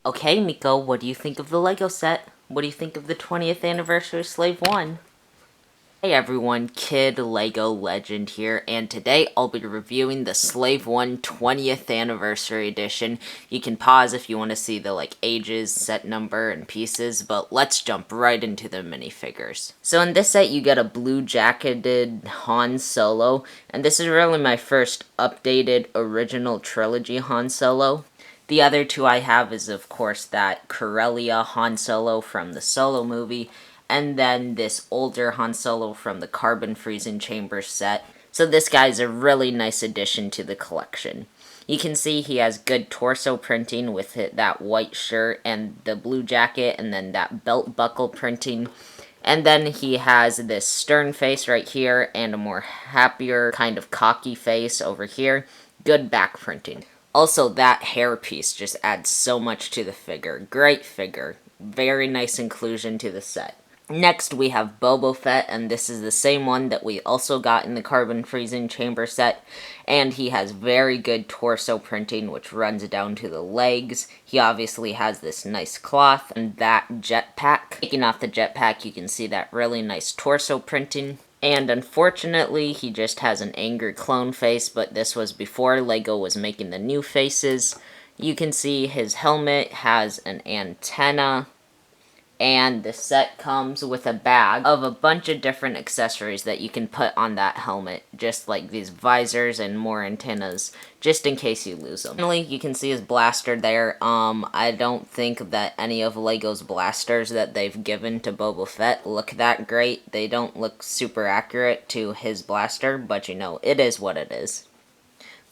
Okay, Miko, what do you think of the Lego set? What do you think of the 20th anniversary Slave 1? Hey everyone, Kid Lego Legend here, and today I'll be reviewing the Slave 1 20th Anniversary Edition. You can pause if you want to see the ages, set number, and pieces, but let's jump right into the minifigures. So in this set you get a blue jacketed Han Solo, and this is really my first updated original trilogy Han Solo. The other two I have is, of course, that Corellia Han Solo from the Solo movie, and then this older Han Solo from the Carbon Freezing Chamber set. So this guy's a really nice addition to the collection. You can see he has good torso printing with that white shirt and the blue jacket, and then that belt buckle printing. And then he has this stern face right here, and a more happier, kind of cocky face over here. Good back printing. Also, that hair piece just adds so much to the figure. Great figure. Very nice inclusion to the set. Next, we have Boba Fett, and this is the same one that we also got in the Carbon Freezing Chamber set. And he has very good torso printing, which runs down to the legs. He obviously has this nice cloth and that jetpack. Taking off the jetpack, you can see that really nice torso printing. And unfortunately, he just has an angry clone face, but this was before LEGO was making the new faces. You can see his helmet has an antenna, and the set comes with a bag of a bunch of different accessories that you can put on that helmet, just like these visors and more antennas, just in case you lose them. Finally, you can see his blaster there. I don't think that any of LEGO's blasters that they've given to Boba Fett look that great. They don't look super accurate to his blaster, but it is what it is.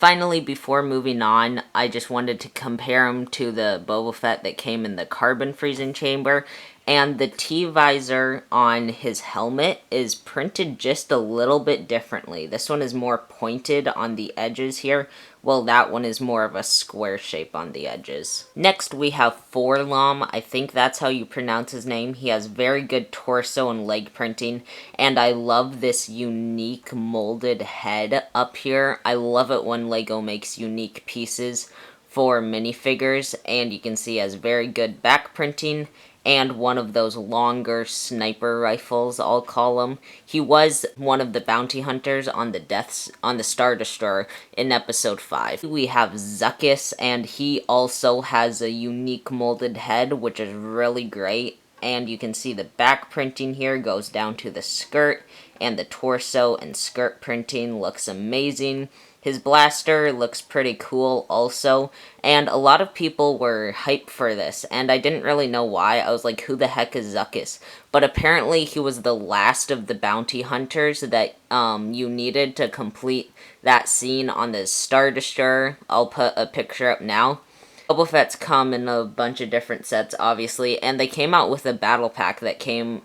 Finally, before moving on, I just wanted to compare him to the Boba Fett that came in the Carbon Freezing Chamber, and the T-visor on his helmet is printed just a little bit differently. This one is more pointed on the edges here, while that one is more of a square shape on the edges. Next, we have Forlom. I think that's how you pronounce his name. He has very good torso and leg printing, and I love this unique molded head up here. I love it when LEGO makes unique pieces for minifigures, and you can see he has very good back printing and one of those longer sniper rifles, I'll call them. He was one of the bounty hunters on the Star Destroyer in Episode 5. We have Zuckuss, and he also has a unique molded head, which is really great. And you can see the back printing here goes down to the skirt, and the torso and skirt printing looks amazing. His blaster looks pretty cool also, and a lot of people were hyped for this, and I didn't really know why. I was like, who the heck is Zuckuss? But apparently he was the last of the bounty hunters that you needed to complete that scene on the Star Destroyer. I'll put a picture up now. Boba Fett's come in a bunch of different sets, obviously, and they came out with a battle pack that came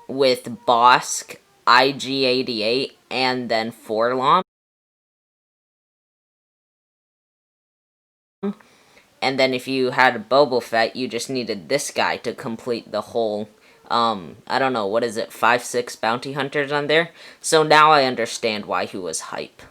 with Bosk, IG-88, and then Forlom. And then if you had Boba Fett, you just needed this guy to complete the whole, I don't know, what is it, 5-6 bounty hunters on there? So now I understand why he was hype.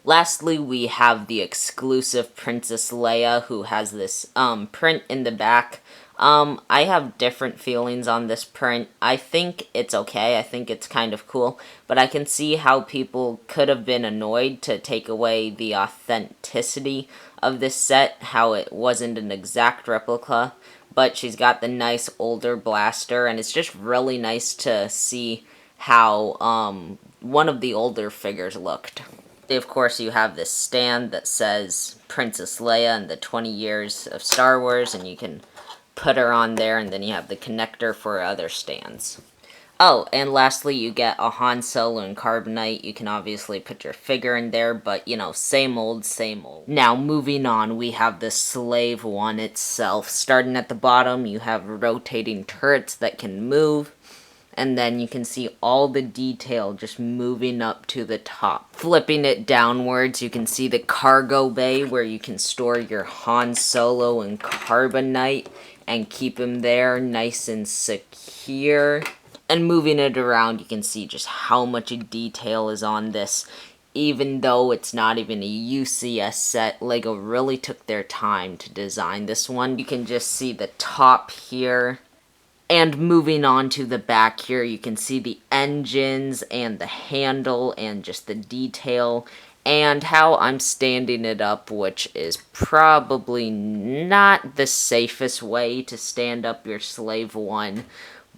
Lastly, we have the exclusive Princess Leia, who has this print in the back. I have different feelings on this print. I think it's okay. I think it's kind of cool. But I can see how people could have been annoyed to take away the authenticity of this set, how it wasn't an exact replica. But she's got the nice older blaster, and it's just really nice to see how one of the older figures looked. Of course, you have this stand that says Princess Leia and the 20 years of Star Wars, and you can put her on there, and then you have the connector for other stands. Oh, and lastly, you get a Han Solo and Carbonite. You can obviously put your figure in there, but, same old, same old. Now, moving on, we have the Slave One itself. Starting at the bottom, you have rotating turrets that can move. And then you can see all the detail just moving up to the top. Flipping it downwards, you can see the cargo bay where you can store your Han Solo and Carbonite and keep him there nice and secure. And moving it around, you can see just how much detail is on this. Even though it's not even a UCS set, LEGO really took their time to design this one. You can just see the top here. And moving on to the back here, you can see the engines and the handle and just the detail and how I'm standing it up, which is probably not the safest way to stand up your Slave 1.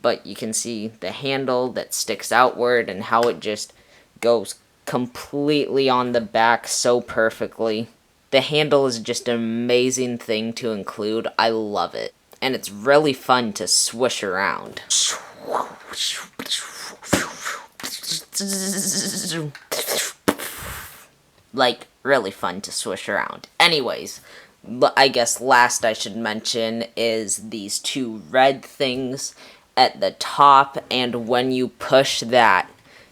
But you can see the handle that sticks outward and how it just goes completely on the back so perfectly. The handle is just an amazing thing to include. I love it. And it's really fun to swish around. Like, really fun to swish around. Anyways, I guess last I should mention is these two red things at the top, and when you push that,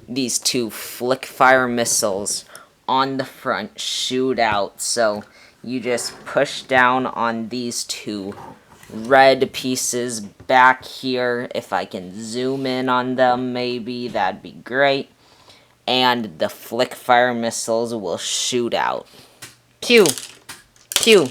these two flick fire missiles on the front shoot out. So you just push down on these two red pieces back here. If I can zoom in on them, maybe that'd be great. And the flick fire missiles will shoot out. Pew! Pew!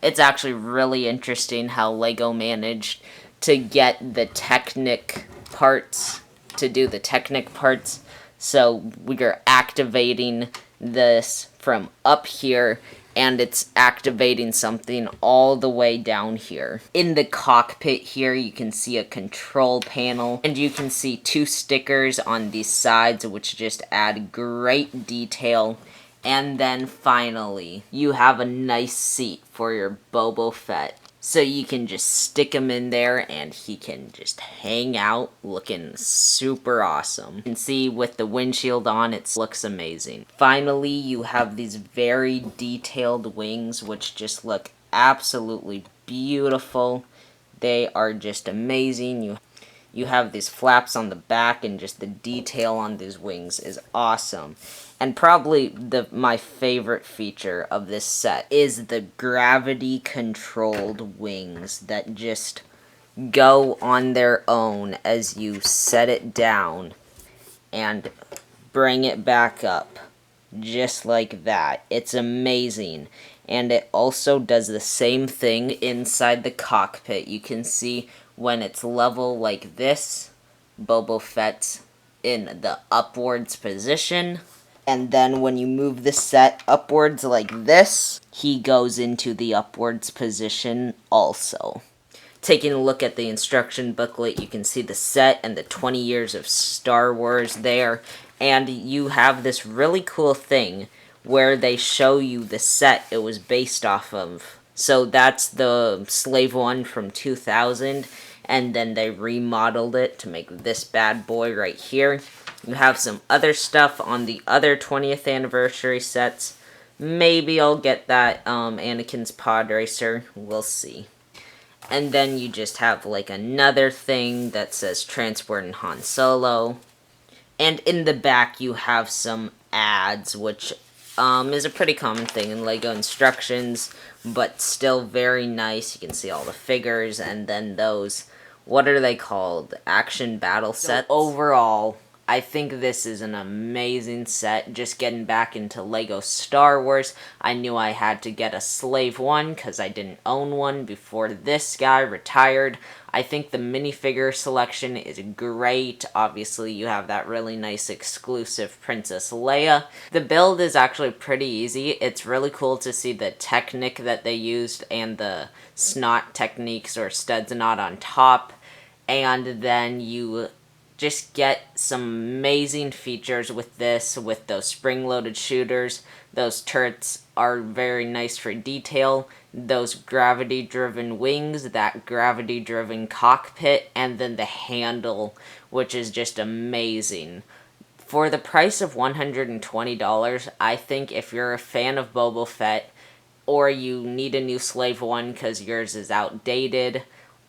It's actually really interesting how LEGO managed to get the Technic parts, to do the Technic parts. So we are activating this from up here, and it's activating something all the way down here. In the cockpit here, you can see a control panel, and you can see two stickers on these sides, which just add great detail. And then finally, you have a nice seat for your Boba Fett. So you can just stick him in there and he can just hang out looking super awesome. You can see with the windshield on, it looks amazing. Finally, you have these very detailed wings which just look absolutely beautiful. They are just amazing. You have these flaps on the back, and just the detail on these wings is awesome. And probably my favorite feature of this set is the gravity-controlled wings that just go on their own as you set it down and bring it back up. Just like that. It's amazing. And it also does the same thing inside the cockpit. You can see when it's level like this, Boba Fett's in the upwards position. And then when you move the set upwards like this, he goes into the upwards position also. Taking a look at the instruction booklet, you can see the set and the 20 years of Star Wars there. And you have this really cool thing where they show you the set it was based off of. So that's the Slave 1 from 2000, and then they remodeled it to make this bad boy right here. You have some other stuff on the other 20th anniversary sets. Maybe I'll get that Anakin's Pod Racer. We'll see. And then you just have like another thing that says Transporting Han Solo. And in the back you have some ads, which is a pretty common thing in LEGO instructions, but still very nice. You can see all the figures, and then those, what are they called? Action battle sets. So overall, I think this is an amazing set. Just getting back into LEGO Star Wars, I knew I had to get a Slave 1 because I didn't own one before this guy retired. I think the minifigure selection is great. Obviously, you have that really nice exclusive Princess Leia. The build is actually pretty easy. It's really cool to see the Technic that they used and the snot techniques or studs knot on top. And then you just get some amazing features with this, with those spring-loaded shooters. Those turrets are very nice for detail. Those gravity-driven wings, that gravity-driven cockpit, and then the handle, which is just amazing. For the price of $120, I think if you're a fan of Boba Fett, or you need a new Slave 1 because yours is outdated,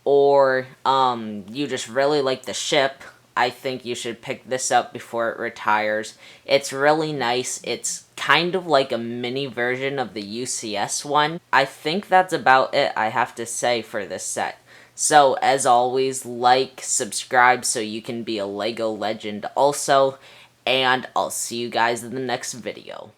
or you just really like the ship, I think you should pick this up before it retires. It's really nice. It's kind of like a mini version of the UCS one. I think that's about it, I have to say, for this set. So, as always, like, subscribe so you can be a LEGO legend also. and I'll see you guys in the next video.